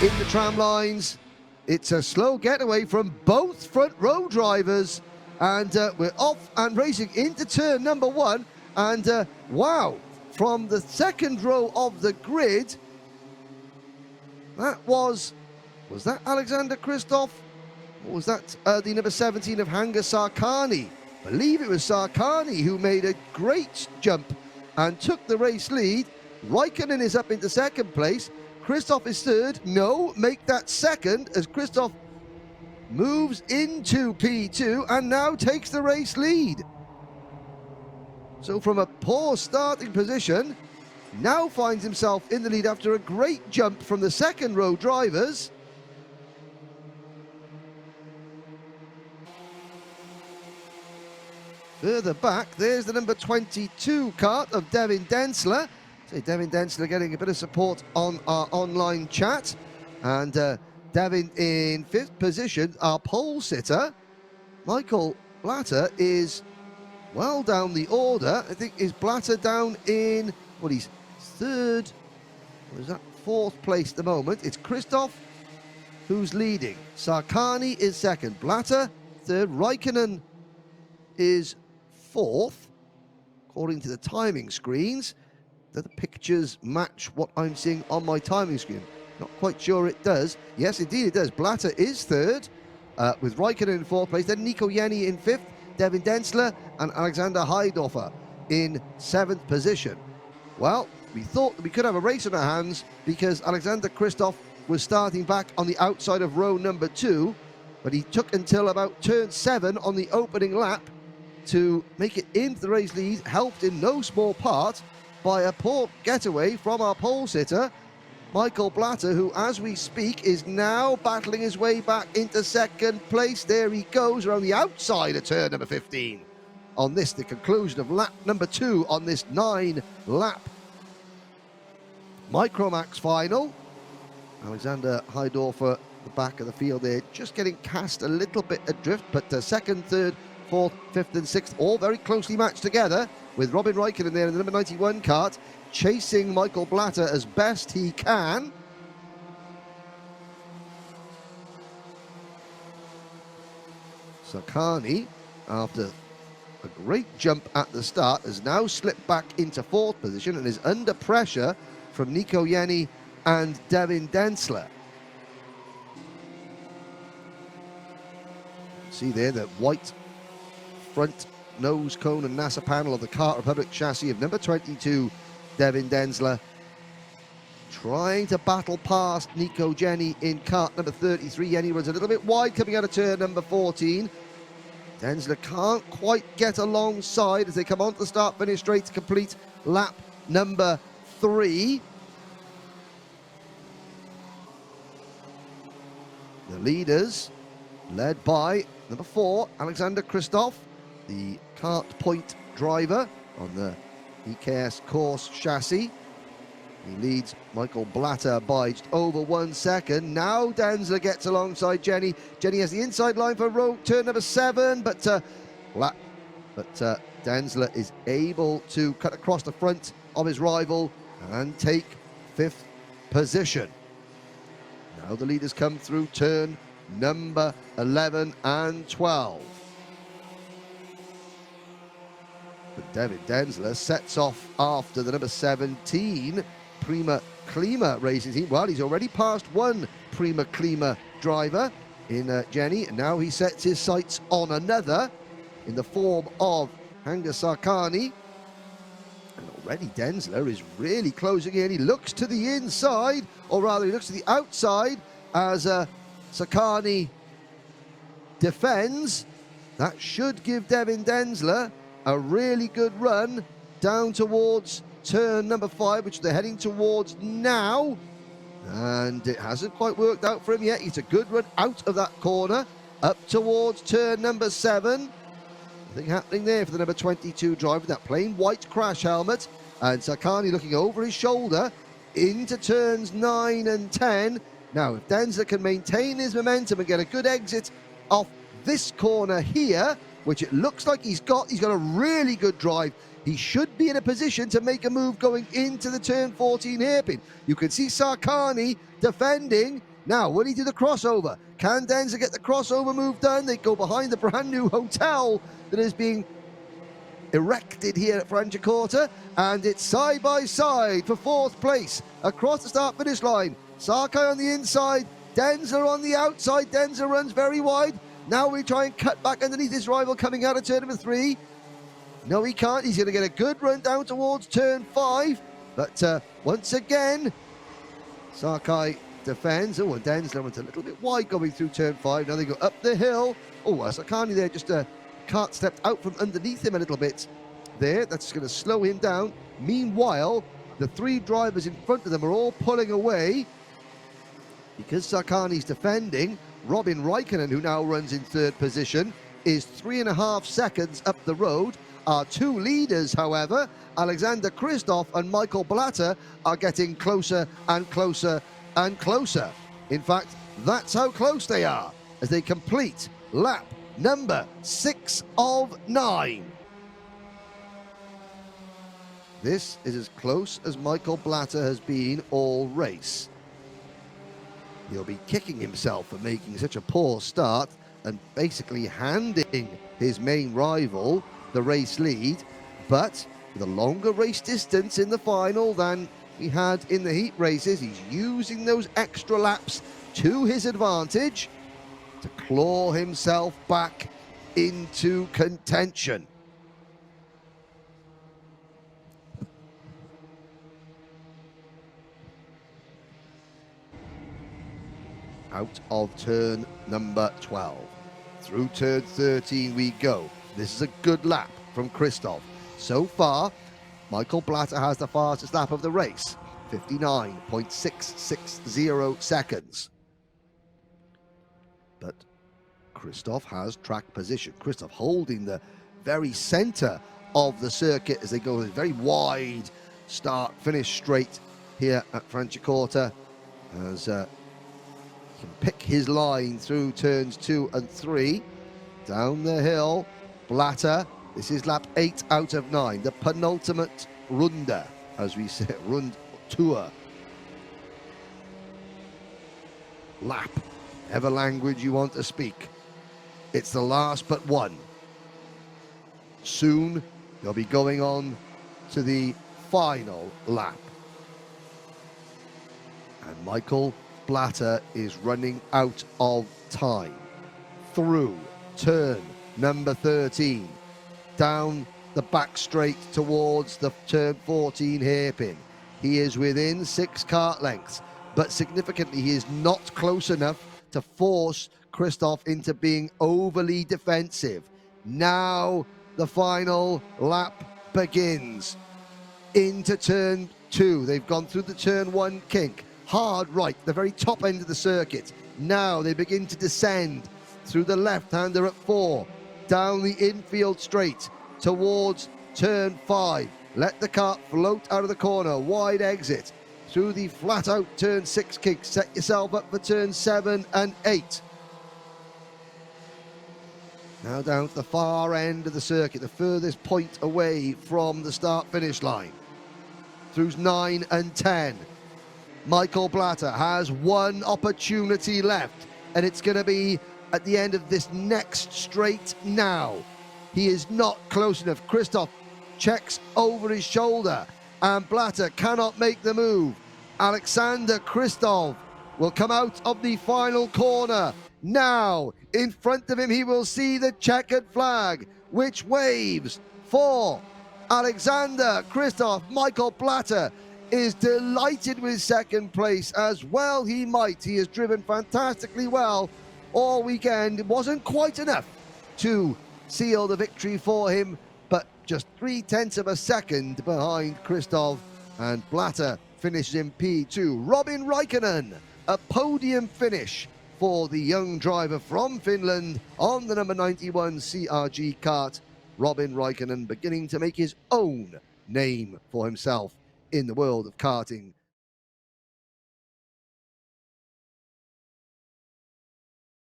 in the tram lines. It's a slow getaway from both front row drivers, and we're off and racing into turn number 1. And wow, from the second row of the grid, that was that Alexander Kristoff? Or was that the number 17 of Hanga Sarkani? I believe it was Sarkani who made a great jump and took the race lead. Raikkonen is up into second place. Kristoff is third. No, make that second as Kristoff moves into P2 and now takes the race lead. So from a poor starting position, now finds himself in the lead after a great jump from the second row drivers. Further back, there's the number 22 kart of Devin Densler. So Devin Densler getting a bit of support on our online chat. And Devin in 5th position, our pole sitter. Michael Blatter is well down the order. I think is Blatter down in, well, he's 3rd, or is that 4th place at the moment? It's Kristoff who's leading. Sarkani is 2nd. Blatter 3rd. Raikkonen is 4th, according to the timing screens. Do the pictures match what I'm seeing on my timing screen? Not quite sure it does. Yes, indeed it does. Blatter is 3rd, with Raikkonen in 4th place. Then Nico Jenny in 5th, Devin Densler and Alexander Heidorfer in 7th position. Well, we thought that we could have a race on our hands because Alexander Kristoff was starting back on the outside of row number 2, but he took until about turn 7 on the opening lap to make it into the race lead, helped in no small part by a poor getaway from our pole sitter, Michael Blatter, who, as we speak, is now battling his way back into 2nd place. There he goes around the outside of turn number 15. On this, the conclusion of lap number 2 on this 9-lap Micromax final. Alexander Heidorfer, the back of the field there, just getting cast a little bit adrift, but 2nd, 3rd, 4th, 5th and 6th, all very closely matched together, with Robin Raikkonen there in the number 91 kart, chasing Michael Blatter as best he can. Sarkani, after a great jump at the start, has now slipped back into 4th position and is under pressure from Nico Jenny and Devin Densler. See there the white front nose cone and NASA panel of the Kart Republic chassis of number 22, Devin Densler, trying to battle past Nico Jenny in kart number 33. Jenny runs a little bit wide coming out of turn number 14. Densler can't quite get alongside as they come onto the start-finish straight to complete lap number 3. The leaders, led by number 4, Alexander Kristoff, the kart point driver on the EKS course chassis. He leads Michael Blatter by just over 1 second. Now Densler gets alongside Jenny. Jenny has the inside line for turn number 7, but Densler is able to cut across the front of his rival and take 5th position. Now the leaders come through turn number 11 and 12. But David Densler sets off after the number 17 Prima Klima racing team. Well, he's already passed one Prima Klima driver in Jenny, and now he sets his sights on another in the form of Hanga Sarkani. And already Densler is really closing in. He looks to the inside, or rather he looks to the outside as Sarkani defends. That should give Devin Densler a really good run down towards turn number 5, which they're heading towards now. And it hasn't quite worked out for him yet. It's a good run out of that corner, up towards turn number 7. Nothing happening there for the number 22 driver, that plain white crash helmet. And Sarkani looking over his shoulder into turns 9 and 10. Now, if Densler can maintain his momentum and get a good exit off this corner here, which it looks like he's got a really good drive. He should be in a position to make a move going into the turn 14 hairpin. You can see Sarkani defending Now, will he do the crossover? Can Denza get the crossover move done? They go behind the brand new hotel that is being erected here at Franciacorta, and it's side by side for fourth place across the start-finish line. Sakai on the inside, Denza on the outside. Denza runs very wide. Now we try and cut back underneath his rival coming out of turn number 3. No, he can't. He's going to get a good run down towards turn 5. But once again, Sakai defends. Oh, and Densler went a little bit wide going through turn 5. Now they go up the hill. Oh, Sakani there just cart stepped out from underneath him a little bit there. That's going to slow him down. Meanwhile, the 3 drivers in front of them are all pulling away because Sakani's defending. Robin Raikkonen, who now runs in 3rd position, is 3.5 seconds up the road. Our 2 leaders, however, Alexander Kristoff and Michael Blatter, are getting closer and closer and closer. In fact, that's how close they are as they complete lap number 6 of 9. This is as close as Michael Blatter has been all race. He'll be kicking himself for making such a poor start and basically handing his main rival the race lead, but with a longer race distance in the final than he had in the heat races, he's using those extra laps to his advantage to claw himself back into contention. Out of turn number 12. Through turn 13 we go. This is a good lap from Kristoff. So far, Michael Blatter has the fastest lap of the race, 59.660 seconds. But Kristoff has track position. Kristoff holding the very center of the circuit as they go a very wide start, finish straight here at Franciacorta as he can pick his line through turns 2 and 3. Down the hill, Blatter. This is lap 8 out of 9, the penultimate Runde, as we say, Rund Tour. Lap, whatever language you want to speak. It's the last but one. Soon, they'll be going on to the final lap. And Michael Blatter is running out of time. Through turn number 13. Down the back straight towards the turn 14 hairpin. He is within 6 kart lengths, but significantly he is not close enough to force Kristoff into being overly defensive. Now the final lap begins. Into turn 2. They've gone through the turn 1 kink. Hard right, the very top end of the circuit. Now they begin to descend through the left-hander at 4. Down the infield straight towards turn 5. Let the kart float out of the corner. Wide exit through the flat-out turn 6 kick. Set yourself up for turn 7 and 8. Now down to the far end of the circuit, the furthest point away from the start-finish line. Through 9 and 10. Michael Blatter has one opportunity left, and it's going to be at the end of this next straight now. He is not close enough. Kristoff checks over his shoulder, and Blatter cannot make the move. Alexander Kristoff will come out of the final corner. Now, in front of him, he will see the checkered flag, which waves for Alexander Kristoff. Michael Blatter is delighted with second place, as well he might. He has driven fantastically well all weekend. It wasn't quite enough to seal the victory for him, but just 0.3 of a second behind Kristoff, and Blatter finishes in P2. Robin Raikkonen, a podium finish for the young driver from Finland on the number 91 CRG kart. Robin Raikkonen beginning to make his own name for himself in the world of karting